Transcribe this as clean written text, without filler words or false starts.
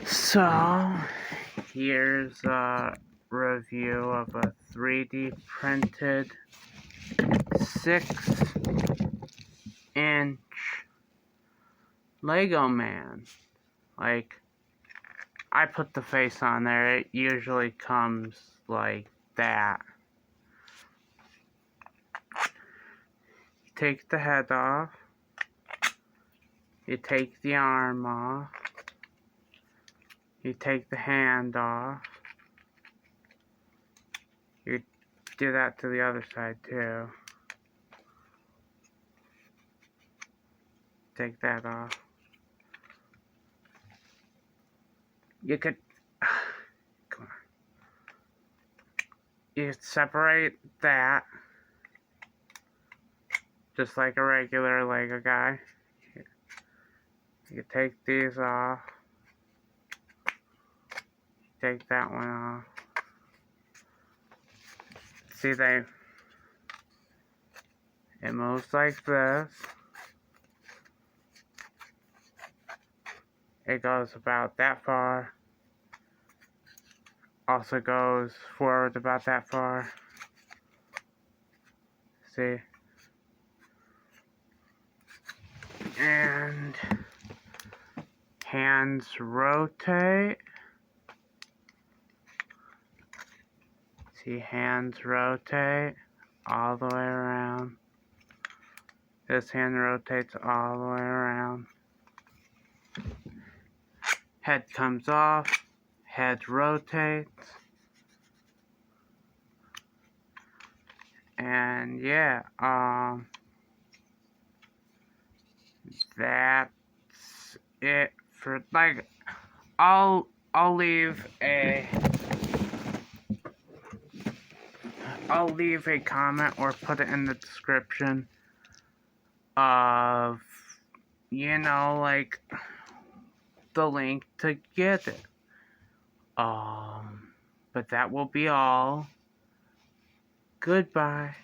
So, here's a review of a 3D printed 6-inch Lego man. Like, I put the face on there, it usually comes like that. You take the head off, you take the arm off, you take the hand off, you do that to the other side too. Take that off. You could, come on. You separate that, just like a regular Lego guy. You take these off. Take that one off. See, it moves like this. It goes about that far. Also goes forward about that far. See? And hands rotate. See, hands rotate all the way around. This hand rotates all the way around. Head comes off. Head rotates. And yeah, that's it for, like, I'll leave a comment or put it in the description of, like, the link to get it. But that will be all. Goodbye.